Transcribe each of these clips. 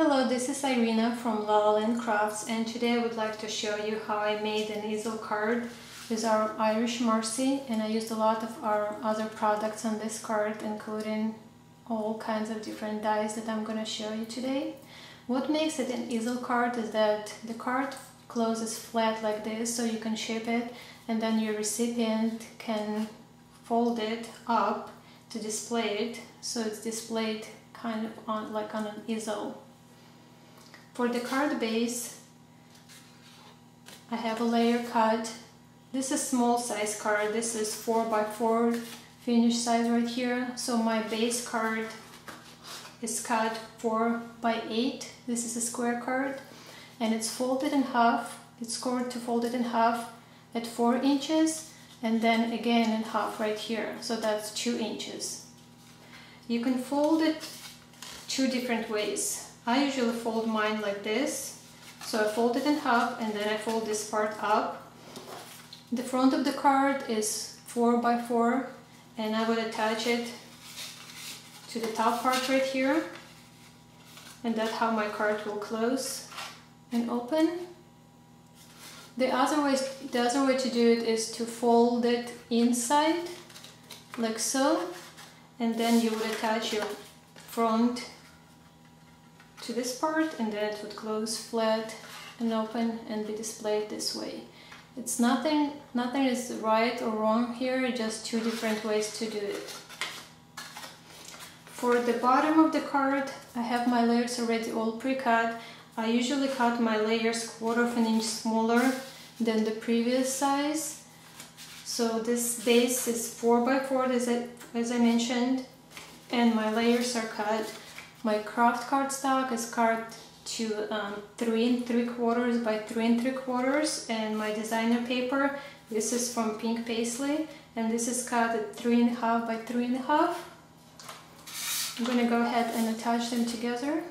Hello, this is Irina from La La Land Crafts, and today I would like to show you how I made an easel card with our Irish Marci, and I used a lot of our other products on this card, including all kinds of different dies that I'm going to show you today. What makes it an easel card is that the card closes flat like this, so you can shape it, and then your recipient can fold it up to display it, so it's displayed kind of on an easel. For the card base, I have a layer cut. This is small size card. This is 4x4 finish size right here. So my base card is cut 4x8. This is a square card, and it's folded in half. It's scored to fold it in half at 4 inches, and then again in half right here. So that's 2 inches. You can fold it 2 different ways. I usually fold mine like this, so I fold it in half and then I fold this part up. The front of the card is 4x4, and I would attach it to the top part right here, and that's how my card will close and open. The other way to do it is to fold it inside like so, and then you would attach your front to this part, and then it would close flat and open and be displayed this way. It's nothing is right or wrong here, just 2 different ways to do it. For the bottom of the card, I have my layers already all pre-cut. I usually cut my layers 1/4 of an inch smaller than the previous size. So this base is 4x4 as I mentioned, and my layers are cut. My craft cardstock is cut to 3 3/4 by 3 3/4, and my designer paper, this is from Pink Paisley, and this is cut at 3.5 by 3.5. I'm gonna go ahead and attach them together.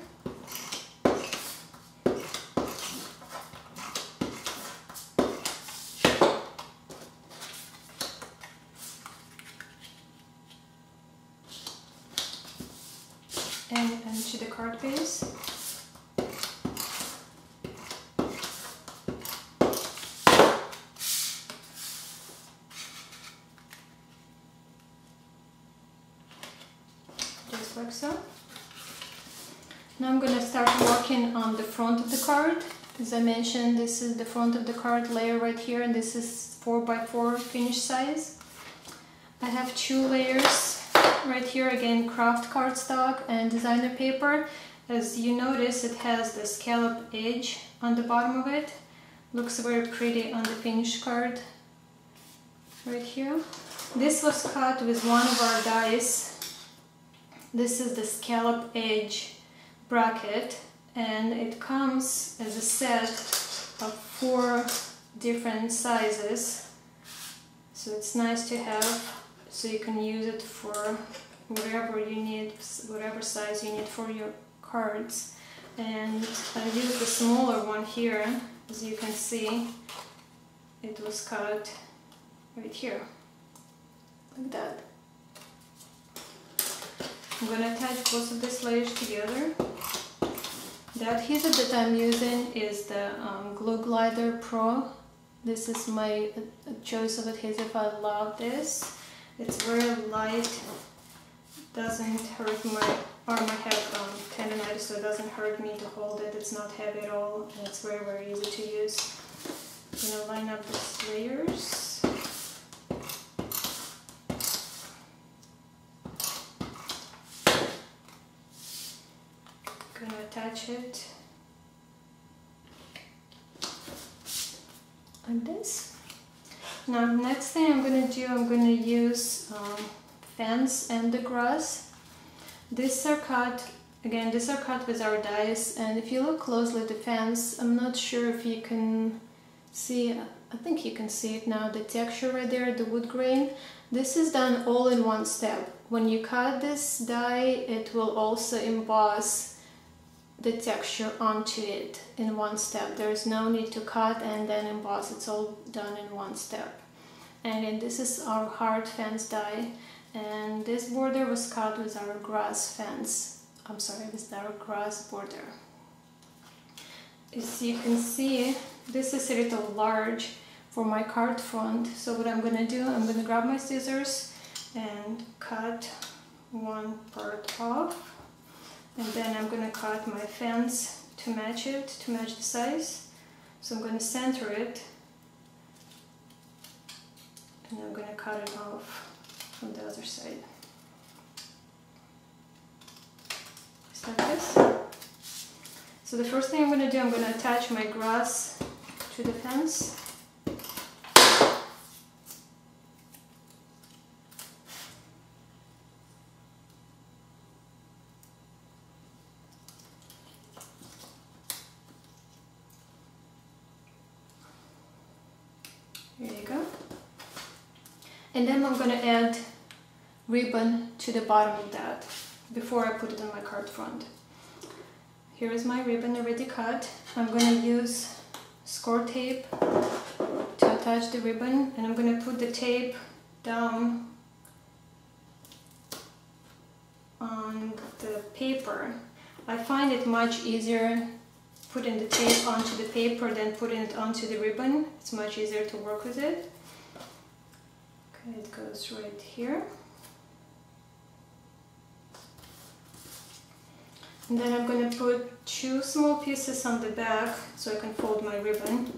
And to the card base. Just like so. Now I'm going to start working on the front of the card. As I mentioned, this is the front of the card layer right here, and this is 4x4 finish size. I have 2 layers right here, again craft cardstock and designer paper. As you notice, it has the scallop edge on the bottom of it. Looks very pretty on the finished card right here. This was cut with one of our dies. This is the scallop edge bracket, and it comes as a set of 4 different sizes, so it's nice to have. So you can use it for whatever you need, whatever size you need for your cards. And I used the smaller one here. As you can see, it was cut right here, like that. I'm going to attach both of these layers together. The adhesive that I'm using is the Glue Glider Pro. This is my choice of adhesive. I love this. It's very light, doesn't hurt my arm. I have tendonitis, so it doesn't hurt me to hold it. It's not heavy at all, and it's very, very easy to use. I'm going to line up these layers. I'm going to attach it like this. Now, next thing I'm going to do, I'm going to use fence and the grass. These are cut, again, these are cut with our dies, and if you look closely at the fence, I'm not sure if you can see, I think you can see it now, the texture right there, the wood grain. This is done all in one step. When you cut this die, it will also emboss the texture onto it in one step. There is no need to cut and then emboss. It's all done in one step. And this is our hard fence die, and this border was cut with our grass fence. I'm sorry, with our grass border. as you can see, this is a little large for my card front. So what I'm gonna do, I'm gonna grab my scissors and cut one part off, and then I'm gonna cut my fence to match it, to match the size. So I'm gonna center it, and I'm gonna cut it off from the other side. Just like this. So the first thing I'm gonna do, I'm gonna attach my grass to the fence. There you go. And then I'm gonna add ribbon to the bottom of that before I put it on my card front. Here is my ribbon already cut. I'm gonna use score tape to attach the ribbon, and I'm gonna put the tape down on the paper. I find it much easier putting the tape onto the paper than putting it onto the ribbon. It's much easier to work with it. Okay, it goes right here. And then I'm going to put 2 small pieces on the back so I can fold my ribbon.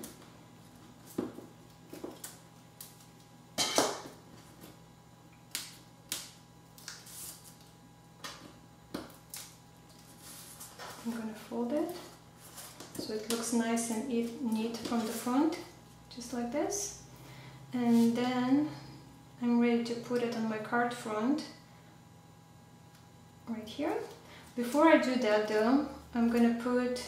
I'm going to fold it so it looks nice and neat from the front, just like this. And then I'm ready to put it on my card front, right here. Before I do that though, I'm gonna put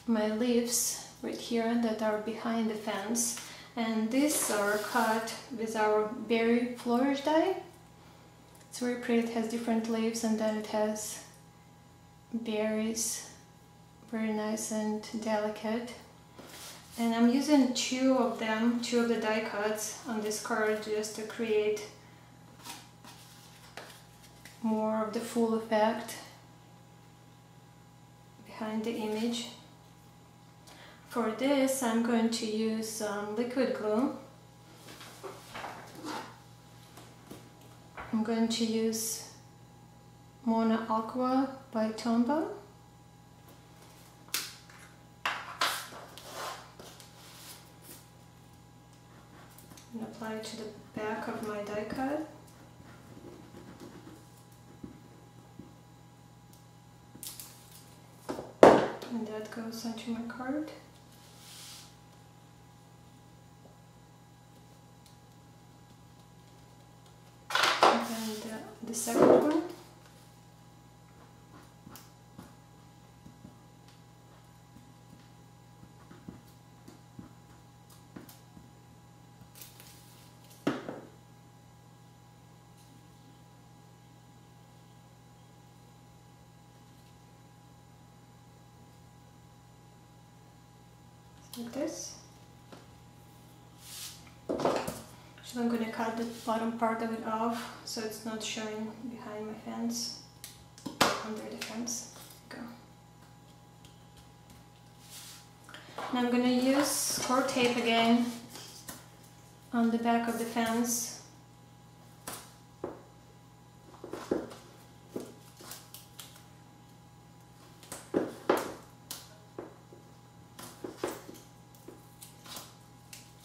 my leaves right here that are behind the fence, and these are cut with our berry Flourish Die. It's very pretty, it has different leaves and then it has berries, very nice and delicate. And I'm using 2 of them, 2 of the die cuts on this card just to create more of the full effect behind the image. For this I'm going to use liquid glue. I'm going to use Mona Aqua by Tombow. And apply it to the back of my die cut. And that goes onto my card. And then the second one. Like this. So I'm going to cut the bottom part of it off so it's not showing behind my fence, under the fence. There you go. Now I'm going to use score tape again on the back of the fence.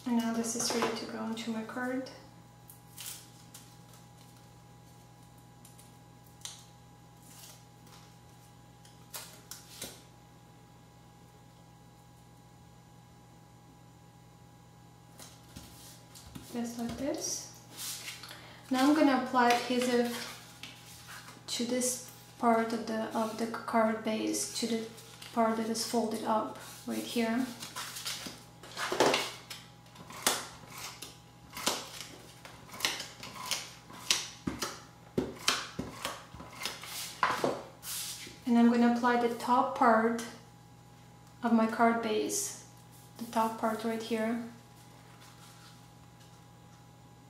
And now this is ready to go onto my card. Just like this. Now I'm going to apply adhesive to this part of the card base, to the part that is folded up right here. And I'm going to apply the top part of my card base, the top part right here,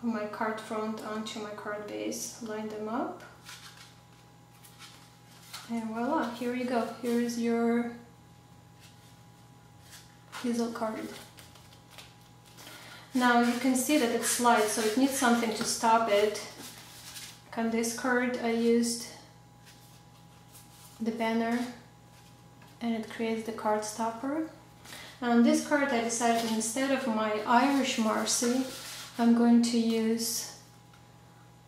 of my card front onto my card base. Line them up. And voila, here you go. Here is your Easel card. Now you can see that it slides, so it needs something to stop it. On this card I used the banner and it creates the card stopper. On this card I decided instead of my Irish Marci, I'm going to use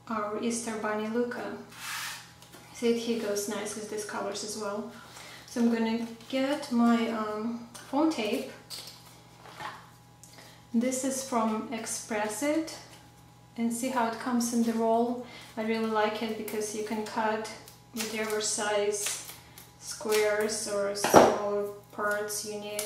our Easter Bunny Luka. See, he goes nice with these colors as well. So I'm going to get my foam tape. This is from Express It, and see how it comes in the roll. I really like it because you can cut whatever size squares or smaller parts you need.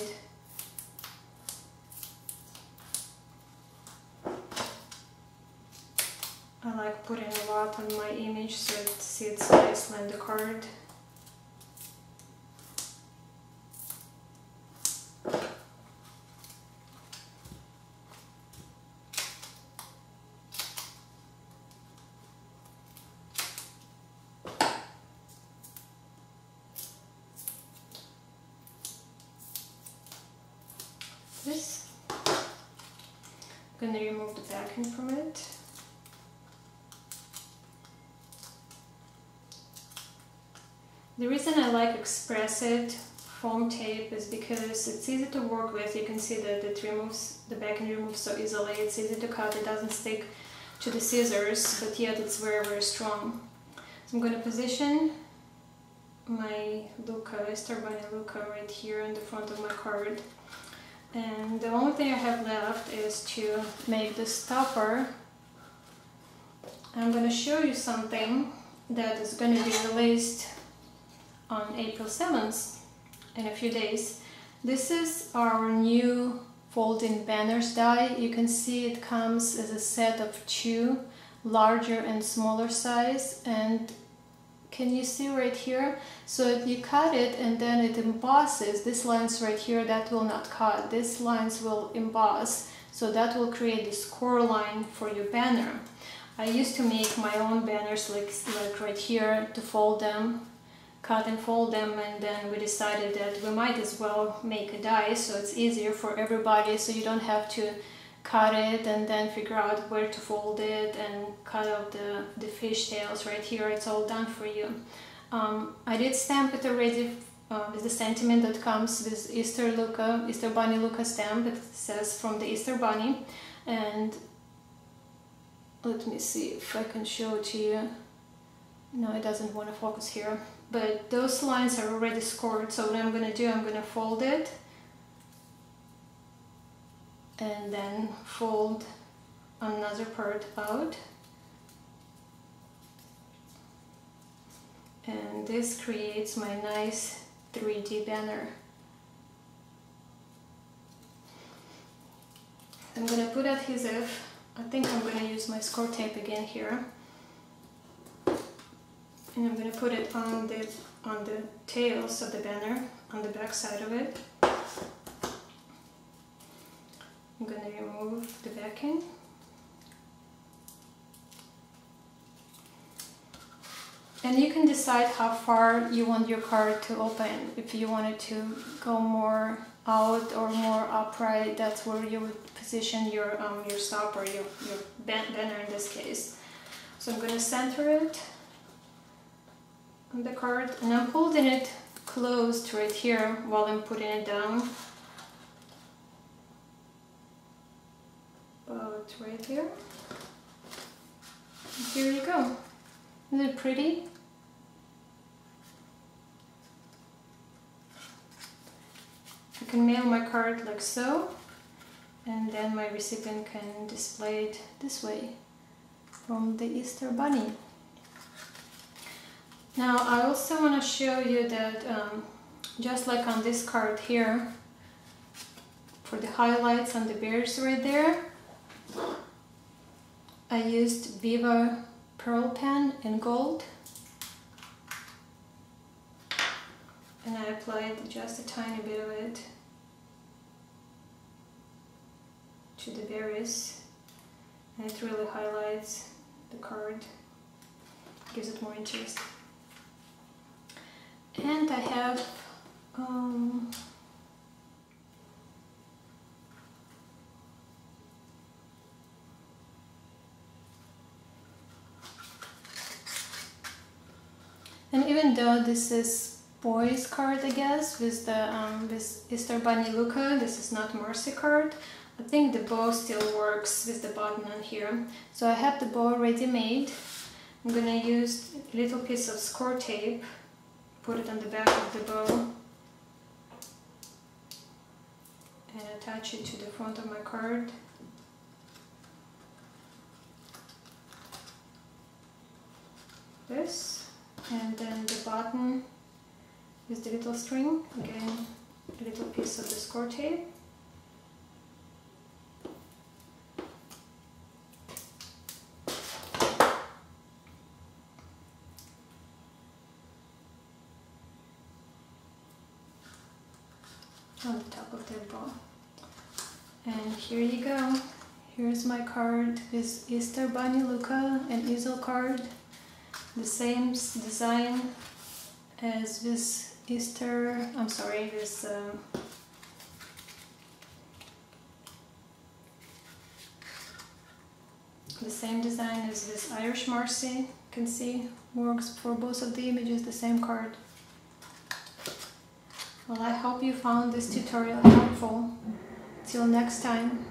I like putting a lot on my image so it sits nicely on the card. This. I'm going to remove the backing from it. The reason I like Express It foam tape is because it's easy to work with. You can see that it removes, the backing removes so easily. It's easy to cut, it doesn't stick to the scissors, but yet it's very, very strong. So I'm going to position my Luka, Easter Bunny Luka, right here in the front of my card. And the only thing I have left is to make the stopper. I'm going to show you something that is going to be released on April 7th in a few days. This is our new folding banners die. You can see it comes as a set of two, larger and smaller size, and can you see right here? So if you cut it and then it embosses, these lines right here, that will not cut. These lines will emboss, so that will create this core line for your banner. I used to make my own banners like right here to fold them, cut and fold them, and then we decided that we might as well make a die so it's easier for everybody, so you don't have to cut it and then figure out where to fold it and cut out the fish tails right here. It's all done for you. I did stamp it already with the sentiment that comes with Easter Bunny Luka stamp. It says from the Easter Bunny, and let me see if I can show it to you. No, it doesn't want to focus here, but those lines are already scored. So what I'm going to do, I'm going to fold it and then fold another part out, and this creates my nice 3D banner. I'm going to put adhesive. I think I'm going to use my score tape again here, and I'm going to put it on the tails of the banner, on the back side of it. I'm going to remove the backing. And you can decide how far you want your card to open. If you want it to go more out or more upright, that's where you would position your stopper, your banner in this case. So I'm going to center it on the card, and I'm holding it closed right here while I'm putting it down. About right here. And here you go. Isn't it pretty? I can mail my card like so, and then my recipient can display it this way from the Easter Bunny. Now I also want to show you that just like on this card here, for the highlights on the bears right there, I used Viva Pearl Pen in gold, and I applied just a tiny bit of it to the berries, and it really highlights the card, gives it more interest. And I have even though this is boys card, I guess, with the with Easter Bunny Luka, this is not Marci card. I think the bow still works with the button on here. So I have the bow ready made. I'm gonna use a little piece of score tape, put it on the back of the bow, and attach it to the front of my card. This, and then the button with the little string, again a little piece of the score tape. On the top of the bow. And here you go. Here's my card with Easter Bunny Luka and Easel card. The same design as with Easter, I'm sorry, this the same design as this Irish Marci. You can see works for both of the images, the same card. Well, I hope you found this tutorial helpful. Till next time.